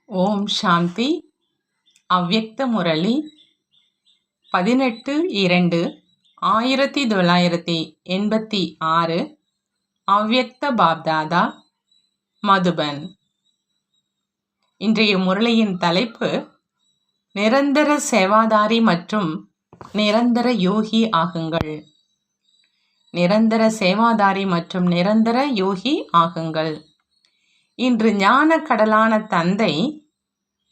ஓம் சாந்தி. அவ்யக்த முரளி 18-2-1986. அவ்யக்த பாப்தாதா, மதுபன். இன்றைய முரளியின் தலைப்பு நிரந்தர சேவாதாரி மற்றும் நிரந்தர யோகி ஆகுங்கள். நிரந்தர சேவாதாரி மற்றும் நிரந்தர யோகி ஆகுங்கள். இன்று ஞான கடலான தந்தை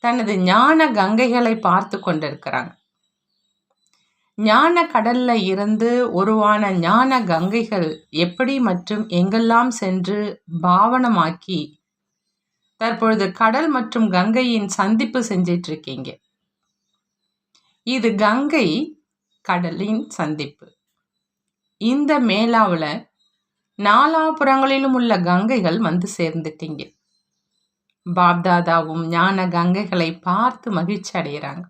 தனது ஞான கங்கைகளை பார்த்து கொண்டிருக்கிறாங்க. ஞான கடல்ல இருந்து உருவான ஞான கங்கைகள் எப்படி மற்றும் எங்கெல்லாம் சென்று பாவனமாக்கி தற்பொழுது கடல் மற்றும் கங்கையின் சந்திப்பு செஞ்சிட்டு இருக்கீங்க. இது கங்கை கடலின் சந்திப்பு. இந்த மேலாவுல நாலாபுறங்களிலும் உள்ள கங்கைகள் வந்து சேர்ந்துட்டீங்க. பாப்தாதாவும் ஞான கங்கைகளை பார்த்து மகிழ்ச்சி அடைகிறாங்க.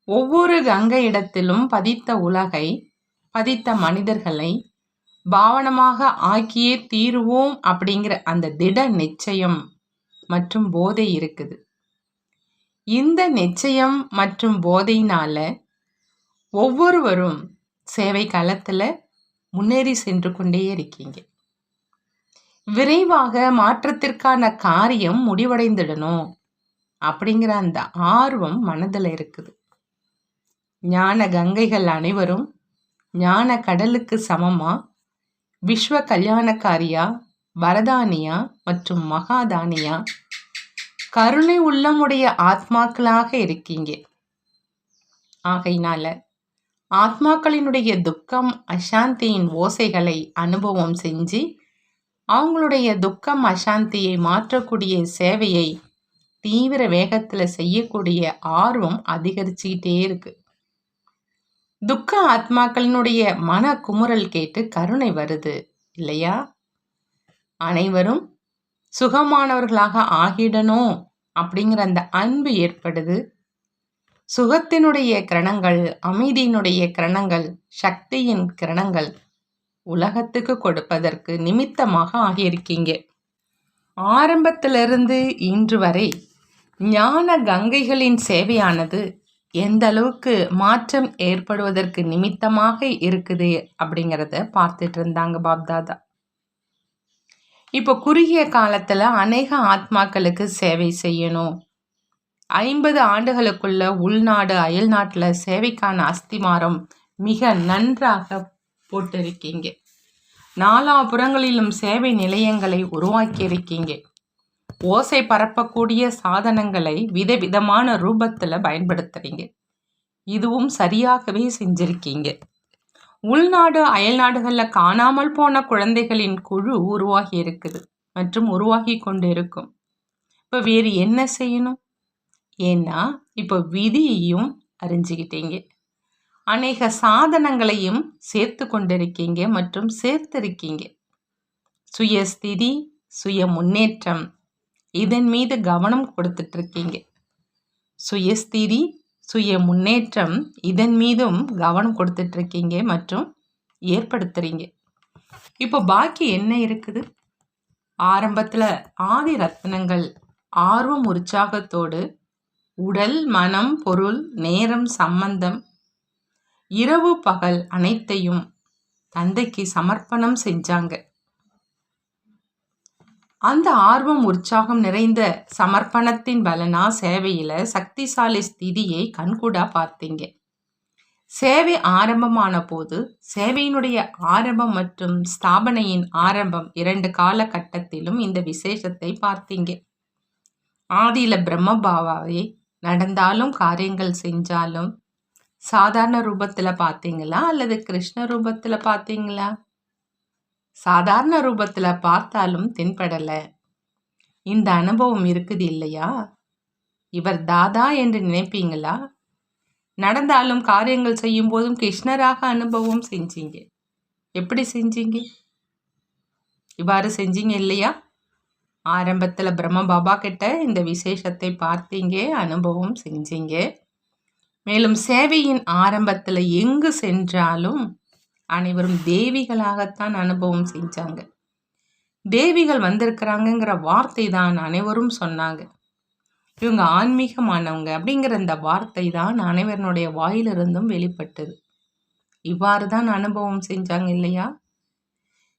ஒவ்வொரு கங்கை இடத்திலும் பதித்த உலகை, பதித்த மனிதர்களை பாவனமாக ஆக்கியே தீருவோம் அப்படிங்கிற அந்த திட நிச்சயம் மற்றும் போதை இருக்குது. இந்த நிச்சயம் மற்றும் போதையினால ஒவ்வொருவரும் சேவை களத்துல முன்னேறி சென்று கொண்டே இருக்கீங்க. விரைவாக மாற்றத்திற்கான காரியம் முடிவடைந்துடணும் அப்படிங்கிற அந்த ஆர்வம் மனதில் இருக்குது. ஞான கங்கைகள் அனைவரும் ஞான கடலுக்கு சமமா, விஸ்வ கல்யாணக்காரியா, வரதானியா மற்றும் மகாதானியா, கருணை உள்ளமுடைய ஆத்மாக்களாக இருக்கீங்க. ஆகையினால ஆத்மாக்களினுடைய துக்கம் அசாந்தியின் ஓசைகளை அனுபவம் செஞ்சு அவங்களுடைய துக்கம் அசாந்தியை மாற்றக்கூடிய சேவையை தீவிர வேகத்தில் செய்யக்கூடிய ஆர்வம் அதிகரிச்சுக்கிட்டே இருக்கு. துக்க ஆத்மாக்களினுடைய மன குமுறல் கேட்டு கருணை வருது இல்லையா? அனைவரும் சுகமானவர்களாக ஆகிடணும் அப்படிங்கிற அந்த அன்பு ஏற்படுது. சுகத்தினுடைய கிரணங்கள், அமைதியினுடைய கிரணங்கள், சக்தியின் கிரணங்கள் உலகத்துக்கு கொடுப்பதற்கு நிமித்தமாக ஆகியிருக்கீங்க. ஆரம்பத்திலிருந்து இன்று வரை ஞான கங்கைகளின் சேவையானது எந்த அளவுக்கு மாற்றம் ஏற்படுவதற்கு நிமித்தமாக இருக்குது அப்படிங்கிறத பார்த்துட்டு இருந்தாங்க பாப்தாதா. இப்போ குறுகிய காலத்துல அநேக ஆத்மாக்களுக்கு சேவை செய்யணும். 50 ஆண்டுகளுக்குள்ள உள்நாடு அயல்நாட்டுல சேவைக்கான அஸ்திமாரம் மிக நன்றாக போட்டிருக்கீங்க. நாலாபுறங்களிலும் சேவை நிலையங்களை உருவாக்கியிருக்கீங்க. ஓசை பரப்பக்கூடிய சாதனங்களை விதவிதமான ரூபத்துல பயன்படுத்துறீங்க. இதுவும் சரியாகவே செஞ்சிருக்கீங்க. உள்நாடு அயல்நாடுகள்ல காணாமல் போன குழந்தைகளின் குழு உருவாகி இருக்குது மற்றும் உருவாகி கொண்டு இருக்கும். இப்ப வேறு என்ன செய்யணும்? ஏன்னா இப்ப விதியையும் அறிஞ்சுக்கிட்டீங்க. அநேக சாதனங்களையும் சேர்த்து கொண்டிருக்கீங்க மற்றும் சேர்த்திருக்கீங்க. சுயஸ்திதி, சுய முன்னேற்றம், இதன் மீது கவனம் கொடுத்துட்டு இருக்கீங்க. சுயஸ்திதி, சுய முன்னேற்றம், இதன் மீதும் கவனம் கொடுத்துட்டு இருக்கீங்க மற்றும் ஏற்படுத்துறீங்க. இப்போ பாக்கி என்ன இருக்குது? ஆரம்பத்துல ஆதி ரத்னங்கள் ஆர்வம் உற்சாகத்தோடு உடல், மனம், பொருள், நேரம், சம்பந்தம், இரவு பகல் அனைத்தையும் தந்தைக்கு சமர்ப்பணம் செஞ்சாங்க. அந்த ஆர்வம் உற்சாகம் நிறைந்த சமர்ப்பணத்தின் பலனா சேவையில சக்திசாலி ஸ்திதியை கண்கூடா பார்த்தீங்க. சேவை ஆரம்பமான போது சேவையினுடைய ஆரம்பம் மற்றும் ஸ்தாபனையின் ஆரம்பம் 2 காலகட்டத்திலும் இந்த விசேஷத்தை பார்த்தீங்க. ஆதியில பிரம்மபாபாவை நடந்தாலும் காரியங்கள் செஞ்சாலும் சாதாரண ரூபத்துல பார்த்தீங்களா அல்லது கிருஷ்ண ரூபத்துல பார்த்தீங்களா? சாதாரண ரூபத்துல பார்த்தாலும் தென்படல. இந்த அனுபவம் இருக்குது இல்லையா? இவர் தாதா என்று நினைப்பீங்களா? நடந்தாலும் காரியங்கள் செய்யும் போதும் கிருஷ்ணராக அனுபவம் செஞ்சீங்க. எப்படி செஞ்சீங்க? இவ்வாறு செஞ்சீங்க இல்லையா? ஆரம்பத்துல பிரம்ம பாபா கிட்ட இந்த விசேஷத்தை பார்த்தீங்க, அனுபவம் செஞ்சீங்க. மேலும் சேவையின் ஆரம்பத்துல எங்கு சென்றாலும் அனைவரும் தேவிகளாகத்தான் அனுபவம் செஞ்சாங்க. தேவிகள் வந்திருக்கிறாங்கங்கிற வார்த்தை தான் அனைவரும் சொன்னாங்க. இவங்க ஆன்மீகமானவங்க அப்படிங்கிற இந்த வார்த்தை தான் அனைவருடைய வாயிலிருந்தும் வெளிப்பட்டது. இவ்வாறு தான் அனுபவம் செஞ்சாங்க இல்லையா?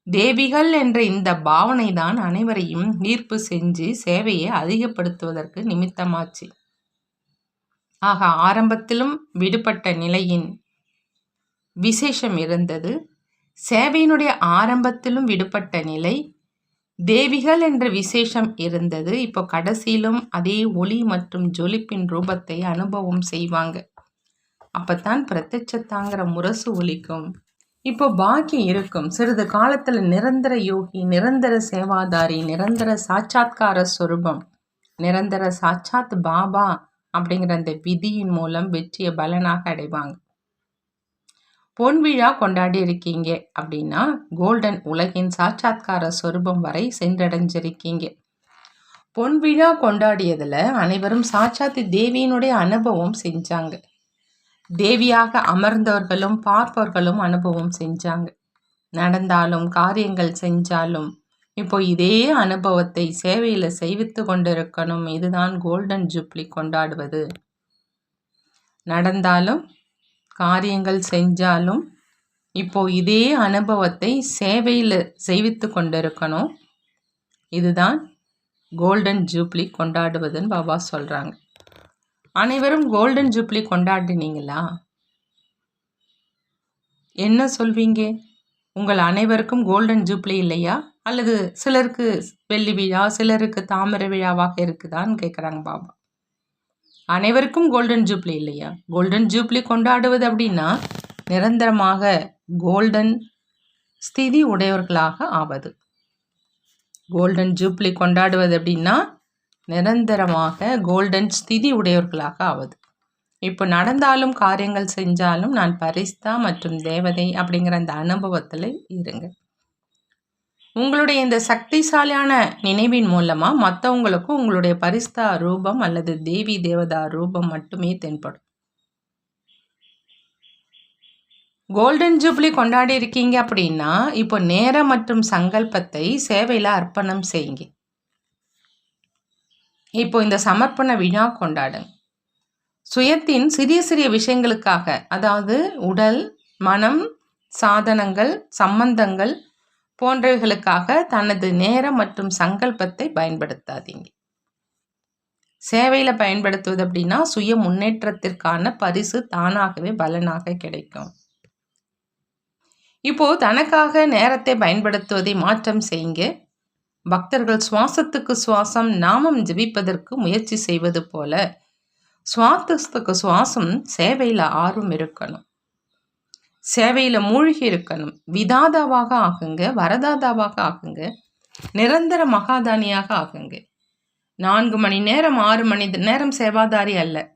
தேவிகள் என்ற இந்த பாவனை தான் அனைவரையும் ஈர்ப்பு செஞ்சு சேவையை அதிகப்படுத்துவதற்கு நிமித்தமாச்சு. ஆக ஆரம்பத்திலும் விடுபட்ட நிலையின் விசேஷம் இருந்தது. சேவையினுடைய ஆரம்பத்திலும் விடுபட்ட நிலை தேவிகள் என்ற விசேஷம் இருந்தது. இப்போ கடைசியிலும் அதே ஒளி மற்றும் ஜொலிப்பின் ரூபத்தை அனுபவம் செய்வாங்க. அப்பத்தான் பிரத்யட்சத்தாங்கிற முரசு ஒலிக்கும். இப்போ பாக்கி இருக்கும். சிறிது காலத்துல நிரந்தர யோகி, நிரந்தர சேவாதாரி, நிரந்தர சாட்சாத்கார சொரூபம், நிரந்தர சாட்சாத் பாபா அப்படிங்கிற அந்த விதியின் மூலம் வெற்றியை பலனாக அடைவாங்க. பொன் விழா கொண்டாடி இருக்கீங்க அப்படின்னா கோல்டன் உலகின் சாட்சாத்கார சொரூபம் வரை சென்றடைஞ்சிருக்கீங்க. பொன் விழா கொண்டாடியதுல அனைவரும் சாட்சாத் தேவியினுடைய அனுபவம் செஞ்சாங்க. தேவியாக அமர்ந்தவர்களும் பார்ப்பவர்களும் அனுபவம் செஞ்சாங்க. நடந்தாலும் காரியங்கள் செஞ்சாலும் இப்போ இதே அனுபவத்தை சேவையில செய்வித்து கொண்டிருக்கணும். இதுதான் கோல்டன் ஜூப்ளி கொண்டாடுவது. நடந்தாலும் காரியங்கள் செஞ்சாலும் இப்போ இதே அனுபவத்தை சேவையில் செய்வித்து கொண்டிருக்கணும். இதுதான் கோல்டன் ஜூப்ளி கொண்டாடுவதுன்னு பாபா சொல்றாங்க. அனைவரும் கோல்டன் ஜூப்ளி கொண்டாடினீங்களா? என்ன சொல்வீங்க? உங்கள் அனைவருக்கும் கோல்டன் ஜூப்ளி இல்லையா? அல்லது சிலருக்கு வெள்ளி விழா, சிலருக்கு தாமரை விழாவாக இருக்குதான்னு கேட்குறாங்க பாபா. அனைவருக்கும் கோல்டன் ஜூப்ளி இல்லையா? கோல்டன் ஜூப்ளி கொண்டாடுவது அப்படின்னா நிரந்தரமாக கோல்டன் ஸ்திதி உடையவர்களாக ஆவது. கோல்டன் ஜூப்ளி கொண்டாடுவது அப்படின்னா நிரந்தரமாக கோல்டன் ஸ்திதி உடையவர்களாக ஆவது. இப்போ நடந்தாலும் காரியங்கள் செஞ்சாலும் நான் பரிஸ்தா மற்றும் தேவதை அப்படிங்கிற அந்த அனுபவத்தில் இருங்க. உங்களுடைய இந்த சக்திசாலியான நினைவின் மூலமா மற்றவங்களுக்கும் உங்களுடைய பரிஸ்தா ரூபம் அல்லது தேவி தேவதா ரூபம் மட்டுமே தென்படும். கோல்டன் ஜூப்ளி கொண்டாடி இருக்கீங்க அப்படின்னா இப்போ நேரம் மற்றும் சங்கல்பத்தை சேவையில் அர்ப்பணம் செய்யுங்க. இப்போ இந்த சமர்ப்பண விழா கொண்டாடுங்க. சுயத்தின் சிறிய சிறிய விஷயங்களுக்காக, அதாவது உடல், மனம், சாதனங்கள், சம்பந்தங்கள் போன்றவைகளுக்காக தனது நேரம் மற்றும் சங்கல்பத்தை பயன்படுத்தாதீங்க. சேவையில் பயன்படுத்துவது அப்படின்னா சுய முன்னேற்றத்திற்கான பரிசு தானாகவே பலனாக கிடைக்கும். இப்போ தனக்காக நேரத்தை பயன்படுத்துவதை மாற்றம் செய்யுங்க. பக்தர்கள் சுவாசத்துக்கு சுவாசம் நாமம் ஜபிப்பதற்கு முயற்சி செய்வது போல சுவாசத்துக்கு சுவாசம் சேவையில் ஆர்வம் இருக்கணும். சேவையில் மூழ்கி இருக்கணும். விதாதாவாக ஆகுங்க, வரதாதாவாக ஆகுங்க, நிரந்தர மகாதானியாக ஆகுங்க. 4 மணி நேரம் 6 மணி நேரம் சேவாதாரி அல்ல.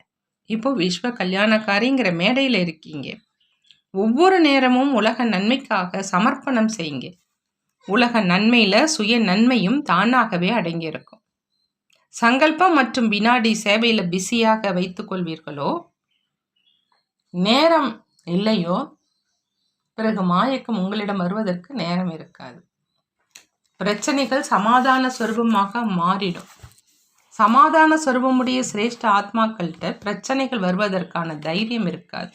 இப்போ விஸ்வ கல்யாணக்காரிங்கிற மேடையில் இருக்கீங்க. ஒவ்வொரு நேரமும் உலக நன்மைக்காக சமர்ப்பணம் செய்யுங்க. உலக நன்மையில சுய நன்மையும் தானாகவே அடங்கியிருக்கும். சங்கல்பம் மற்றும் வினாடி சேவையில பிஸியாக வைத்துக் கொள்வீர்களோ, நேரம் இல்லையோ, பிறகு மாயக்கம் உங்களிடம் வருவதற்கு நேரம் இருக்காது. பிரச்சனைகள் சமாதான சொரூபமாக மாறிடும். சமாதான சொரூபமுடைய சிரேஷ்ட ஆத்மாக்கள்கிட்ட பிரச்சனைகள் வருவதற்கான தைரியம் இருக்காது.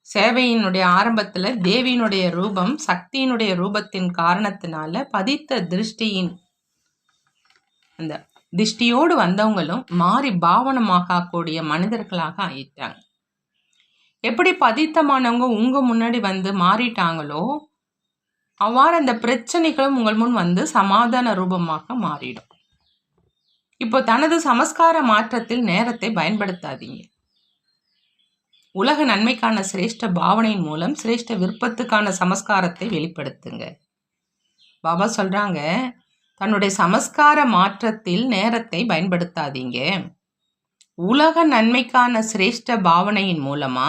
சேவையினுடைய ஆரம்பத்தில் தேவியினுடைய ரூபம் சக்தியினுடைய ரூபத்தின் காரணத்தினால பதித்த திருஷ்டியின் அந்த திருஷ்டியோடு வந்தவங்களும் மாறி பாவனமாக கூடிய மனிதர்களாக ஆயிட்டாங்க. எப்படி பதித்தமானவங்க உங்க முன்னாடி வந்து மாறிட்டாங்களோ அவ்வாறு அந்த பிரச்சனைகளும் உங்கள் முன் வந்து சமாதான ரூபமாக மாறிடும். இப்போ தனது சமஸ்கார மாற்றத்தில் நேரத்தை பயன்படுத்தாதீங்க. உலக நன்மைக்கான சிரேஷ்ட பாவனையின் மூலம் சிரேஷ்ட விருப்பத்துக்கான சமஸ்காரத்தை வெளிப்படுத்துங்க. பாபா சொல்றாங்க, தன்னுடைய சமஸ்கார மாற்றத்தில் நேரத்தை பயன்படுத்தாதீங்க. உலக நன்மைக்கான சிரேஷ்ட பாவனையின் மூலமா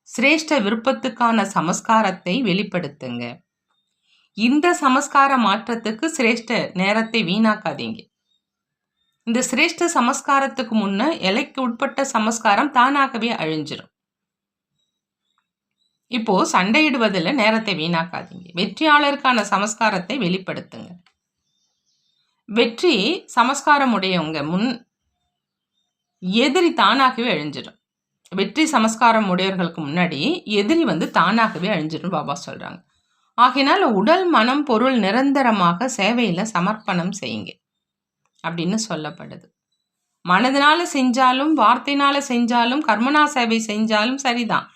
சிரேஷ்ட விருப்பத்துக்கான சமஸ்காரத்தை வெளிப்படுத்துங்க. இந்த சமஸ்கார மாற்றத்துக்கு சிரேஷ்ட நேரத்தை வீணாக்காதீங்க. இந்த சிரேஷ்ட சமஸ்காரத்துக்கு முன்ன எல்லைக்கு உட்பட்ட சமஸ்காரம் தானாகவே அழிஞ்சிடும். இப்போ சண்டையிடுவதில் நேரத்தை வீணாக்காதீங்க. வெற்றியாளருக்கான சமஸ்காரத்தை வெளிப்படுத்துங்க. வெற்றி சமஸ்காரம் உடையவங்க முன் எதிரி தானாகவே அழிஞ்சிடும். வெற்றி சமஸ்காரம் உடையவர்களுக்கு முன்னாடி எதிரி தானாகவே அழிஞ்சிடும் பாபா சொல்கிறாங்க. ஆகையினால உடல் மனம் பொருள் நிரந்தரமாக சேவையில் சமர்ப்பணம் செய்யுங்க அப்படின்னு சொல்லப்படுது. மனதினால செஞ்சாலும் வார்த்தையினால செஞ்சாலும் கர்மனா சேவை செஞ்சாலும் சரிதான்.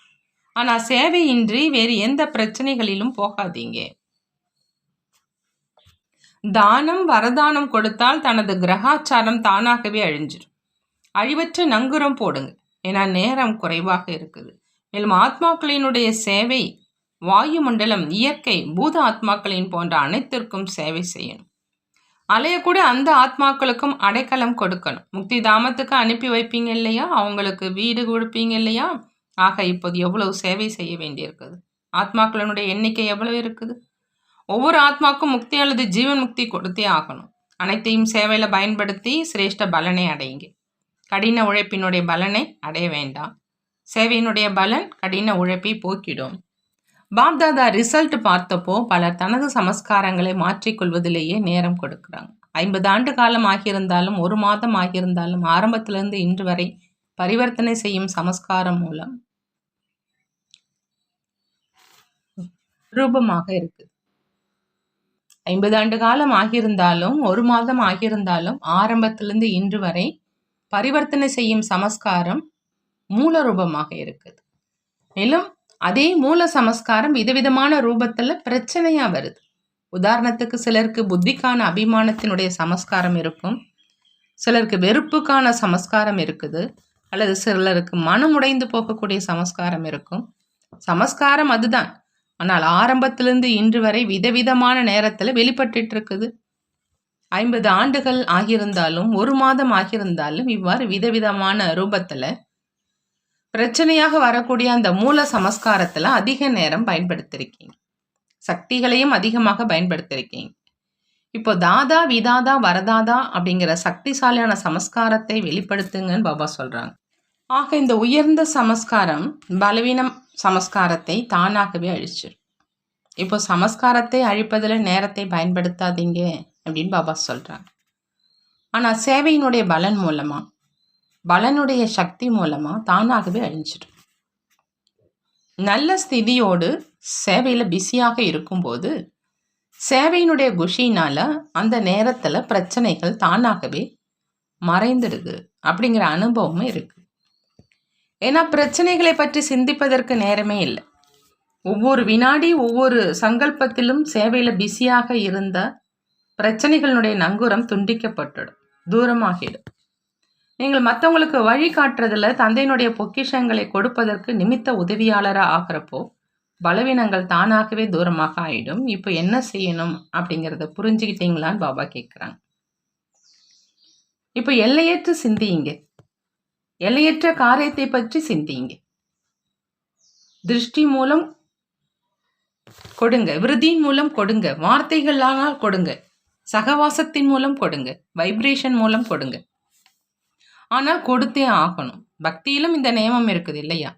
ஆனால் சேவையின்றி வேறு எந்த பிரச்சனைகளிலும் போகாதீங்க. தானம் வரதானம் கொடுத்தால் தனது கிரகாச்சாரம் தானாகவே அழிஞ்சிடும். அழிவற்ற நங்குரம் போடுங்க, ஏன்னா நேரம் குறைவாக இருக்குது. மேலும் ஆத்மாக்களினுடைய சேவை வாயு மண்டலம், இயற்கை, பூத ஆத்மாக்களின் போன்ற அனைத்திற்கும் சேவை செய்யணும். அலையக்கூட அந்த ஆத்மாக்களுக்கும் அடைக்கலம் கொடுக்கணும். முக்தி தாமத்துக்கு அனுப்பி வைப்பீங்க இல்லையா, அவங்களுக்கு வீடு கொடுப்பீங்க இல்லையா. ஆக இப்போது எவ்வளவு சேவை செய்ய வேண்டியிருக்குது. ஆத்மாக்களினுடைய எண்ணிக்கை எவ்வளவு இருக்குது. ஒவ்வொரு ஆத்மாக்கும் முக்தி அல்லது ஜீவன் முக்தி கொடுத்தே ஆகணும். அனைத்தையும் சேவையில் பயன்படுத்தி சிரேஷ்ட பலனை அடையுங்க. கடின உழைப்பினுடைய பலனை அடைய வேண்டாம். சேவையினுடைய பலன் கடின உழைப்பை போக்கிடும். பாப்தாதா ரிசல்ட் பார்த்தப்போ பலர் தனது சமஸ்காரங்களை மாற்றிக்கொள்வதிலேயே நேரம் கொடுக்குறாங்க. 50 ஆண்டு காலம் ஆகியிருந்தாலும் 1 மாதம் ஆகியிருந்தாலும் ஆரம்பத்திலிருந்து இன்று வரை பரிவர்த்தனை செய்யும் சமஸ்காரம் மூலம் ரூபமாக இருக்கு. 50 ஆண்டு காலம் ஆகியிருந்தாலும் 1 மாதம் ஆகியிருந்தாலும் ஆரம்பத்திலிருந்து இன்று வரை பரிவர்த்தனை செய்யும் சமஸ்காரம் மூல ரூபமாக இருக்குது. மேலும் அதே மூல சமஸ்காரம் விதவிதமான ரூபத்தில் பிரச்சனையா வருது. உதாரணத்துக்கு சிலருக்கு புத்திக்கான அபிமானத்தினுடைய சமஸ்காரம் இருக்கும், சிலருக்கு வெறுப்புக்கான சமஸ்காரம் இருக்குது, அல்லது சிலருக்கு மனம் உடைந்து போகக்கூடிய சமஸ்காரம் இருக்கும். சமஸ்காரம் அதுதான், ஆனால் ஆரம்பத்திலிருந்து இன்று வரை விதவிதமான நேரத்தில் வெளிப்பட்டு இருக்குது. 50 ஆண்டுகள் ஆகியிருந்தாலும் 1 மாதம் ஆகியிருந்தாலும் இவ்வாறு விதவிதமான ரூபத்தில் பிரச்சனையாக வரக்கூடிய அந்த மூல சமஸ்காரத்தில் அதிக நேரம் பயன்படுத்திருக்கீங்க. சக்திகளையும் அதிகமாக பயன்படுத்திருக்கீங்க. இப்போ தாதா விதாதா வரதாதா அப்படிங்கிற சக்திசாலியான சமஸ்காரத்தை வெளிப்படுத்துங்கன்னு பாபா சொல்கிறாங்க. ஆக இந்த உயர்ந்த சமஸ்காரம் பலவீனம் சமஸ்காரத்தை தானாகவே அழிச்சிடும். இப்போ சமஸ்காரத்தை அழிப்பதில் நேரத்தை பயன்படுத்தாதீங்க அப்படின்னு பாபா சொல்கிறாங்க. ஆனால் சேவையினுடைய பலன் மூலமாக, பலனுடைய சக்தி மூலமாக தானாகவே அழிஞ்சிடும். நல்ல ஸ்திதியோடு சேவையில் பிஸியாக இருக்கும்போது சேவையினுடைய குஷினால் அந்த நேரத்தில் பிரச்சனைகள் தானாகவே மறைந்துடுது அப்படிங்கிற அனுபவமும் இருக்குது. ஏன்னா பிரச்சனைகளை பற்றி சிந்திப்பதற்கு நேரமே இல்லை. ஒவ்வொரு வினாடி ஒவ்வொரு சங்கல்பத்திலும் சேவையில் பிஸியாக இருந்த பிரச்சனைகளுடைய நங்கூரம் துண்டிக்கப்பட்டுடும், தூரமாகிடும். நீங்கள் மற்றவங்களுக்கு வழி காட்டுறதுல தந்தையினுடைய பொக்கிஷங்களை கொடுப்பதற்கு நிமித்த உதவியாளராக ஆகிறப்போ பலவீனங்கள் தானாகவே தூரமாக ஆயிடும். இப்போ என்ன செய்யணும் அப்படிங்கிறத புரிஞ்சுக்கிட்டீங்களான்னு பாபா கேட்குறாங்க. இப்போ எல்லையற்ற சிந்தியுங்க, எல்லையற்ற காரியத்தை பற்றி சிந்தியுங்க. திருஷ்டி மூலம் கொடுங்க, விருதியின் மூலம் கொடுங்க, வார்த்தைகளானால் கொடுங்க, சகவாசத்தின் மூலம் கொடுங்க, வைப்ரேஷன் மூலம் கொடுங்க. ஆனால் கொடுத்தே ஆகணும். பக்தியிலும் இந்த நியமம் இருக்குது இல்லையா.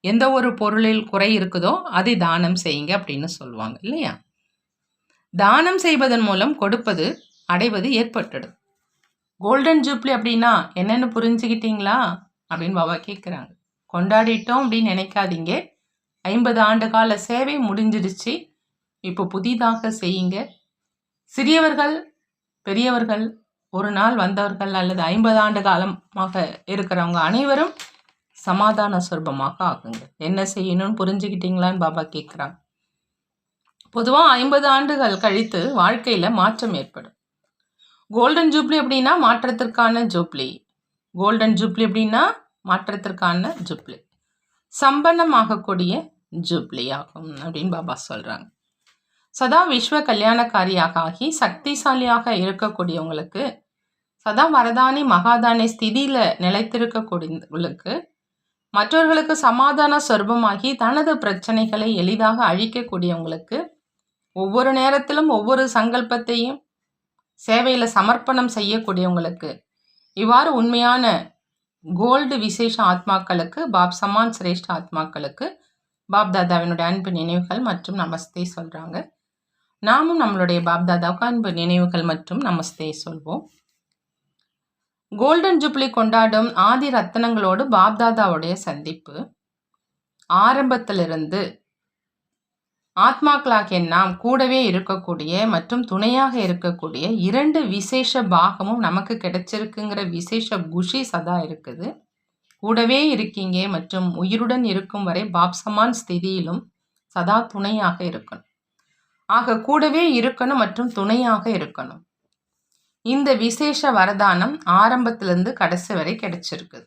எந்த ஒரு பொருளில் குறை இருக்குதோ அதை தானம் செய்யுங்க அப்படின்னு சொல்லுவாங்க இல்லையா. தானம் செய்வதன் மூலம் கொடுப்பது அடைவது ஏற்பட்டுடும். கோல்டன் ஜூப்ளி அப்படின்னா என்னென்னு புரிஞ்சுக்கிட்டீங்களா அப்படின்னு பாபா கேட்குறாங்க. கொண்டாடிட்டோம் அப்படின்னு நினைக்காதீங்க. 50 ஆண்டு கால சேவை முடிஞ்சிடுச்சு, இப்போ புதிதாக செய்யுங்க. சிறியவர்கள் பெரியவர்கள், ஒரு நாள் வந்தவர்கள் அல்லது 50 ஆண்டு காலமாக இருக்கிறவங்க அனைவரும் சமாதான சொர்பமாக ஆகுங்க. என்ன செய்யணும்னு புரிஞ்சுக்கிட்டீங்களான்னு பாபா கேட்குறாங்க. பொதுவாக 50 ஆண்டுகள் கழித்து வாழ்க்கையில் மாற்றம் ஏற்படும். கோல்டன் ஜூப்ளி அப்படின்னா மாற்றத்திற்கான ஜூப்ளி. கோல்டன் ஜூப்ளி அப்படின்னா மாற்றத்திற்கான ஜூப்ளி, சம்பன்னமாகக்கூடிய ஜூப்ளி ஆகும் அப்படின்னு பாபா சொல்கிறாங்க. சதா விஸ்வ கல்யாணக்காரியாக ஆகி சக்திசாலியாக இருக்கக்கூடியவங்களுக்கு, சதா வரதானி மகாதானி ஸ்திதியில் நிலைத்திருக்கக்கூடியவங்களுக்கு, மற்றவர்களுக்கு சமாதான சொர்பமாகி தனது பிரச்சனைகளை எளிதாக அழிக்கக்கூடியவங்களுக்கு, ஒவ்வொரு நேரத்திலும் ஒவ்வொரு சங்கல்பத்தையும் சேவையில் சமர்ப்பணம் செய்யக்கூடியவங்களுக்கு, இவ்வாறு உண்மையான கோல்டு விசேஷ ஆத்மாக்களுக்கு, பாப் சமான் சிரேஷ்ட ஆத்மாக்களுக்கு பாப்தாதாவினுடைய அன்பு நினைவுகள் மற்றும் நமஸ்தே சொல்கிறாங்க. நாமும் நம்மளுடைய பாப்தாதாவுக்கு அன்பு நினைவுகள் மற்றும் நமஸ்தே சொல்வோம். கோல்டன் ஜூப்ளி கொண்டாடும் ஆதி ரத்னங்களோடு பாப்தாதாவுடைய சந்திப்பு ஆரம்பத்திலிருந்து ஆத்மாக்களாகிய நாம் கூடவே இருக்கக்கூடிய மற்றும் துணையாக இருக்கக்கூடிய 2 விசேஷ பாகமும் நமக்கு கிடைச்சிருக்குங்கிற விசேஷ குஷி சதா இருக்குது. கூடவே இருக்கீங்க மற்றும் உயிருடன் இருக்கும் வரை பாப்சமான் ஸ்திதியிலும் சதா துணையாக இருக்கணும். ஆக கூடவே இருக்கணும் மற்றும் துணையாக இருக்கணும். இந்த விசேஷ வரதானம் ஆரம்பத்திலிருந்து கடைசி வரை கிடைச்சிருக்குது.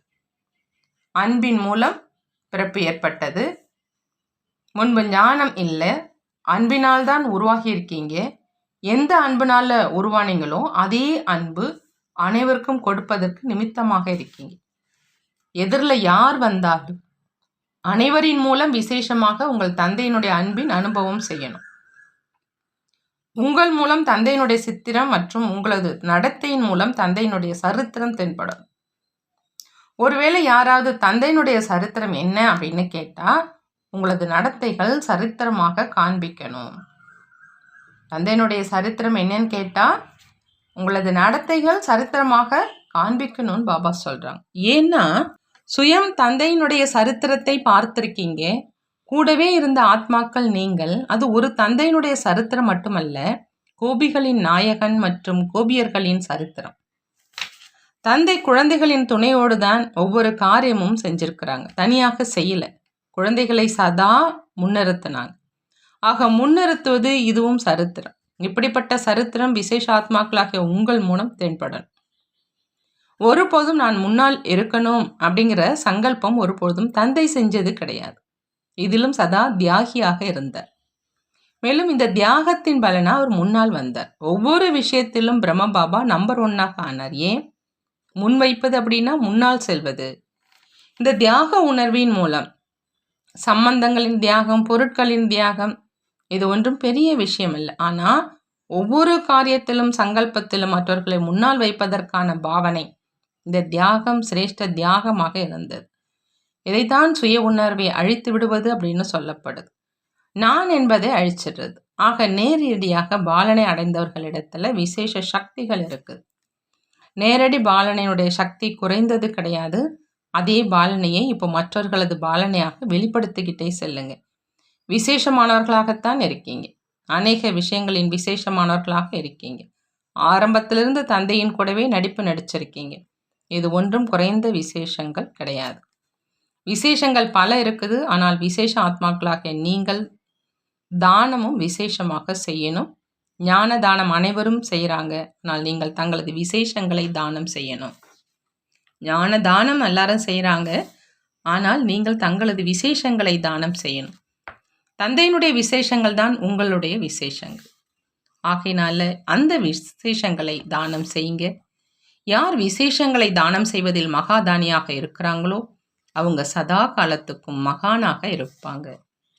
அன்பின் மூலம் பிறப்பு ஏற்பட்டது. முன்பு ஞானம் இல்லை, அன்பினால் தான் உருவாகி இருக்கீங்க. எந்த அன்பினால உருவானீங்களோ அதே அன்பு அனைவருக்கும் கொடுப்பதற்கு நிமித்தமாக இருக்கீங்க. எதிரில் யார் வந்தாலும் அனைவரின் மூலம் விசேஷமாக உங்கள் தந்தையினுடைய அன்பின் அனுபவம் செய்யணும். உங்கள் மூலம் தந்தையினுடைய சித்திரம் மற்றும் உங்களது நடத்தையின் மூலம் தந்தையினுடைய சரித்திரம் தென்படும். ஒருவேளை யாராவது தந்தையினுடைய சரித்திரம் என்ன அப்படின்னு கேட்டால் உங்களது நடத்தைகள் சரித்திரமாக காண்பிக்கணும். தந்தையினுடைய சரித்திரம் என்னன்னு கேட்டால் உங்களது நடத்தைகள் சரித்திரமாக காண்பிக்கணும்னு பாபா சொல்கிறாங்க. ஏன்னா சுயம் தந்தையினுடைய சரித்திரத்தை பார்த்துருக்கீங்க. கூடவே இருந்த ஆத்மாக்கள் நீங்கள். அது ஒரு தந்தையினுடைய சரித்திரம் மட்டுமல்ல, கோபிகளின் நாயகன் மற்றும் கோபியர்களின் சரித்திரம். தந்தை குழந்தைகளின் துணையோடு தான் ஒவ்வொரு காரியமும் செஞ்சிருக்கிறாங்க, தனியாக செய்யலை. குழந்தைகளை சதா முன்னிறுத்தினாங்க. ஆக முன்னிறுத்துவது இதுவும் சரித்திரம். இப்படிப்பட்ட சரித்திரம் விசேஷ ஆத்மாக்களாகிய உங்கள் மூலம் தென்படணும். ஒருபோதும் நான் முன்னால் இருக்கணும் அப்படிங்கிற சங்கல்பம் ஒருபோதும் தந்தை செஞ்சது கிடையாது. இதிலும் சதா தியாகியாக இருந்தார். மேலும் இந்த தியாகத்தின் பலனா அவர் முன்னால் வந்தார். ஒவ்வொரு விஷயத்திலும் பிரம்ம பாபா நம்பர் 1ஆக ஆனார். ஏன் முன்வைப்பது அப்படின்னா முன்னால் செல்வது. இந்த தியாக உணர்வின் மூலம் சம்பந்தங்களின் தியாகம், பொருட்களின் தியாகம், இது ஒன்றும் பெரிய விஷயம் இல்லை. ஆனால் ஒவ்வொரு காரியத்திலும் சங்கல்பத்திலும் மற்றவர்களை முன்னால் வைப்பதற்கான பாவனை, இந்த தியாகம் சிரேஷ்ட தியாகமாக இருந்தது. இதைத்தான் சுய உணர்வை அழித்து விடுவது அப்படின்னு சொல்லப்படுது. நான் என்பதை அழிச்சிடுறது. ஆக நேரடியாக பாலனை அடைந்தவர்களிடத்துல விசேஷ சக்திகள் இருக்குது. நேரடி பாலனையுடைய சக்தி குறைந்தது கிடையாது. அதே பாலனையை இப்போ மற்றவர்களது பாலனையாக வெளிப்படுத்திக்கிட்டே செல்லுங்க. விசேஷமானவர்களாகத்தான் இருக்கீங்க. அநேக விஷயங்களின் விசேஷமானவர்களாக இருக்கீங்க. ஆரம்பத்திலிருந்து தந்தையின் கூடவே நடிப்பு நடிச்சிருக்கீங்க. இது ஒன்றும் குறைந்த விசேஷங்கள் கிடையாது. விசேஷங்கள் பல இருக்குது. ஆனால் விசேஷ ஆத்மாக்களாக நீங்கள் தானமும் விசேஷமாக செய்யணும். ஞான தானம் அனைவரும் செய்கிறாங்க. ஆனால் நீங்கள் தங்களது விசேஷங்களை தானம் செய்யணும். ஞான தானம் எல்லாரும் செய்கிறாங்க. ஆனால் நீங்கள் தங்களது விசேஷங்களை தானம் செய்யணும். தந்தையினுடைய விசேஷங்கள் தான் உங்களுடைய விசேஷங்கள். ஆகையினால அந்த விசேஷங்களை தானம் செய்யுங்க. யார் விசேஷங்களை தானம் செய்வதில் மகாதானியாக இருக்கிறாங்களோ அவங்க சதா காலத்துக்கும் மகானாக இருப்பாங்க.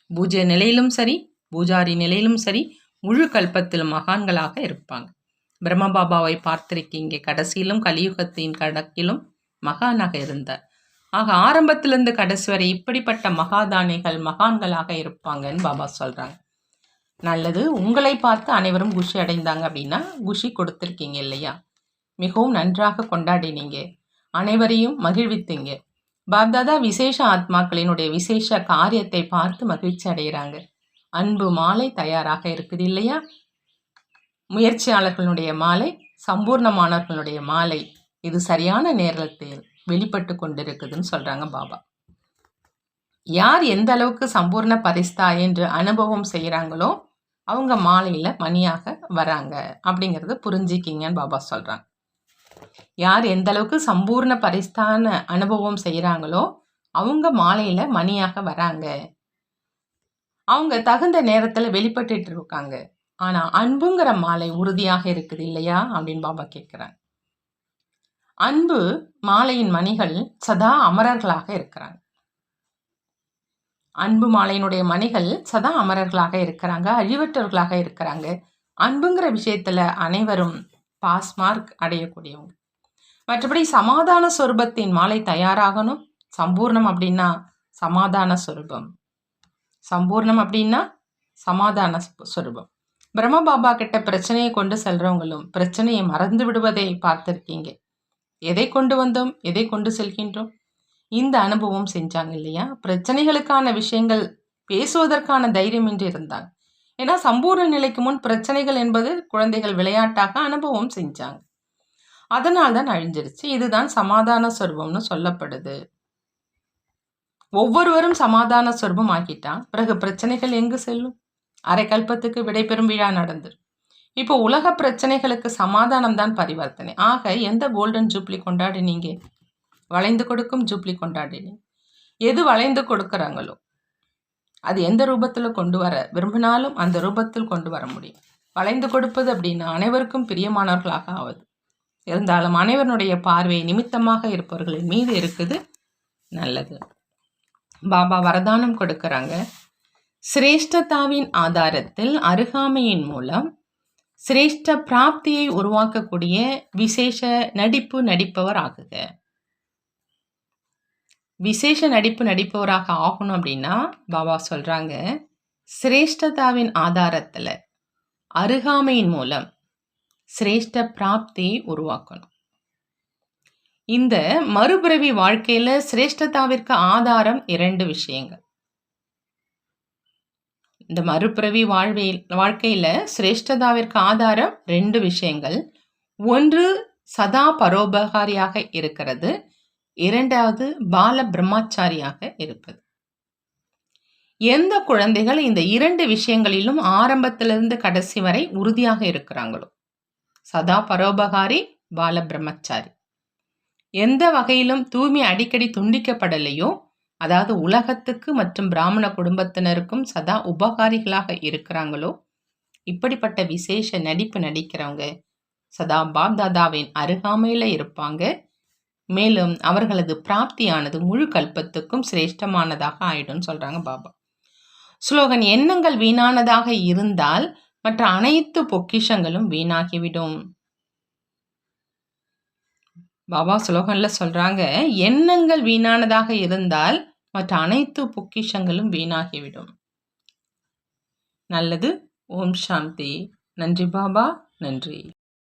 பூஜை நிலையிலும் சரி, பூஜாரி நிலையிலும் சரி, முழு கல்பத்திலும் மகான்களாக இருப்பாங்க. பிரம்மபாபாவை பார்த்திருக்கீங்க. கடைசியிலும் கலியுகத்தின் கணக்கிலும் மகானாக இருந்தார். ஆக ஆரம்பத்திலிருந்து கடைசி வரை இப்படிப்பட்ட மகாதானிகள் மகான்களாக இருப்பாங்கன்னு பாபா சொல்கிறாங்க. நல்லது. உங்களை பார்த்து அனைவரும் குஷி அடைந்தாங்க அப்படின்னா குஷி கொடுத்துருக்கீங்க இல்லையா? மிகவும் நன்றாக கொண்டாடினீங்க, அனைவரையும் மகிழ்வித்தீங்க. பாப்தாதா விசேஷ ஆத்மாக்களினுடைய விசேஷ காரியத்தை பார்த்து மகிழ்ச்சி அடைகிறாங்க. அன்பு மாலை தயாராக இருக்குது இல்லையா? முயற்சியாளர்களுடைய மாலை, சம்பூர்ணமானவர்களுடைய மாலை, இது சரியான நேரத்தில் வெளிப்பட்டு கொண்டிருக்குதுன்னு சொல்கிறாங்க பாபா. யார் எந்த அளவுக்கு சம்பூர்ண பரிஸ்தா என்று அனுபவம் செய்கிறாங்களோ அவங்க மாலையில் மணியாக வராங்க அப்படிங்கிறத புரிஞ்சிக்கிங்கன்னு பாபா சொல்கிறாங்க. யார் எந்த அளவுக்கு சம்பூர்ண பரிஸ்தான அனுபவம் செய்கிறாங்களோ அவங்க மாலையில் மணியாக வராங்க. அவங்க தகுந்த நேரத்தில் வெளிப்பட்டு இருக்காங்க. ஆனால் அன்புங்கிற மாலை உறுதியாக இருக்குது இல்லையா அப்படின்னு பாபா கேட்குறாங்க. அன்பு மாலையின் மணிகள் சதா அமரர்களாக இருக்கிறாங்க. அன்பு மாலையினுடைய மணிகள் சதா அமரர்களாக இருக்கிறாங்க, அழிவற்றவர்களாக இருக்கிறாங்க. அன்புங்கிற விஷயத்தில் அனைவரும் பாஸ் மார்க் அடையக்கூடியவங்க. மற்றபடி சமாதான சொரூபத்தின் மாலை தயாராகணும். சம்பூர்ணம் அப்படின்னா சமாதான சொரூபம், சம்பூர்ணம் அப்படின்னா சமாதான சொரூபம். பிரம்ம பாபா கிட்ட பிரச்சனையை கொண்டு செல்றவங்களும் பிரச்சனையை மறந்து விடுவதை பார்த்துருக்கீங்க. எதை கொண்டு வந்தோம், எதை கொண்டு செல்கின்றோம், இந்த அனுபவம் செஞ்சாங்க இல்லையா? பிரச்சனைகளுக்கான விஷயங்கள் பேசுவதற்கான தைரியமின்றி இருந்தாங்க. ஏன்னா சம்பூர்ண நிலைக்கு முன் பிரச்சனைகள் என்பது குழந்தைகள் விளையாட்டாக அனுபவம் செஞ்சாங்க. அதனால் தான் அழிஞ்சிருச்சு. இதுதான் சமாதான சொர்பம்னு சொல்லப்படுது. ஒவ்வொருவரும் சமாதான சொர்பம் ஆக்கிட்டா பிறகு பிரச்சனைகள் எங்கு செல்லும்? அரை கல்பத்துக்கு விடைபெறும் விழா நடந்துரும். இப்போ உலக பிரச்சனைகளுக்கு சமாதானம் தான் பரிவர்த்தனை. ஆக எந்த கோல்டன் ஜூப்ளி கொண்டாடினீங்க? வளைந்து கொடுக்கும் ஜூப்ளி கொண்டாடினீங்க. எது வளைந்து கொடுக்குறாங்களோ அது எந்த ரூபத்தில் கொண்டு வர விரும்பினாலும் அந்த ரூபத்தில் கொண்டு வர முடியும். வளைந்து கொடுப்பது அப்படின்னா அனைவருக்கும் பிரியமானவர்களாக ஆவது. இருந்தாலும் அனைவருடைய பார்வை நிமித்தமாக இருப்பவர்களின் மீது இருக்குது. நல்லது. பாபா வரதானம் கொடுக்கறாங்க. சிரேஷ்டதாவின் ஆதாரத்தில் அருகாமையின் மூலம் சிரேஷ்ட பிராப்தியை உருவாக்கக்கூடிய விசேஷ நடிப்பு நடிப்பவர் ஆகுக. விசேஷ நடிப்பு நடிப்பவராக ஆகணும் அப்படின்னா பாபா சொல்றாங்க, சிரேஷ்டதாவின் ஆதாரத்தில் அருகாமையின் மூலம் சிரேஷ்ட பிராப்தியை உருவாக்கணும். இந்த மறுபிறவி வாழ்க்கையில சிரேஷ்டதாவிற்கு ஆதாரம் 2 விஷயங்கள். இந்த மறுபிறவி வாழ்க்கையில சிரேஷ்டதாவிற்கு ஆதாரம் 2 விஷயங்கள். ஒன்று சதா பரோபகாரியாக இருக்கிறது, 2வது பால பிரம்மாச்சாரியாக இருப்பது. எந்த குழந்தைகள் இந்த 2 விஷயங்களிலும் ஆரம்பத்திலிருந்து கடைசி வரை உறுதியாக இருக்கிறாங்களோ, சதா பரோபகாரி, பால பிரம்மச்சாரி, எந்த வகையிலும் தூய்மை அடிக்கடி துண்டிக்கப்படலையோ, அதாவது உலகத்துக்கு மற்றும் பிராமண குடும்பத்தினருக்கும் சதா உபகாரிகளாக இருக்கிறாங்களோ, இப்படிப்பட்ட விசேஷ நடிப்பு நடிக்கிறவங்க சதா பாப்தாதாவின் அருகாமையில் இருப்பாங்க. மேலும் அவர்களது பிராப்தியானது முழு கல்பத்துக்கும் சிரேஷ்டமானதாக ஆயிடும் சொல்றாங்க பாபா. ஸ்லோகன்: எண்ணங்கள் வீணானதாக இருந்தால் மற்ற அனைத்து பொக்கிஷங்களும் வீணாகிவிடும். பாபா ஸ்லோகன்ல சொல்றாங்க, எண்ணங்கள் வீணானதாக இருந்தால் மற்ற அனைத்து பொக்கிஷங்களும் வீணாகிவிடும். நல்லது. ஓம் சாந்தி. நன்றி பாபா, நன்றி.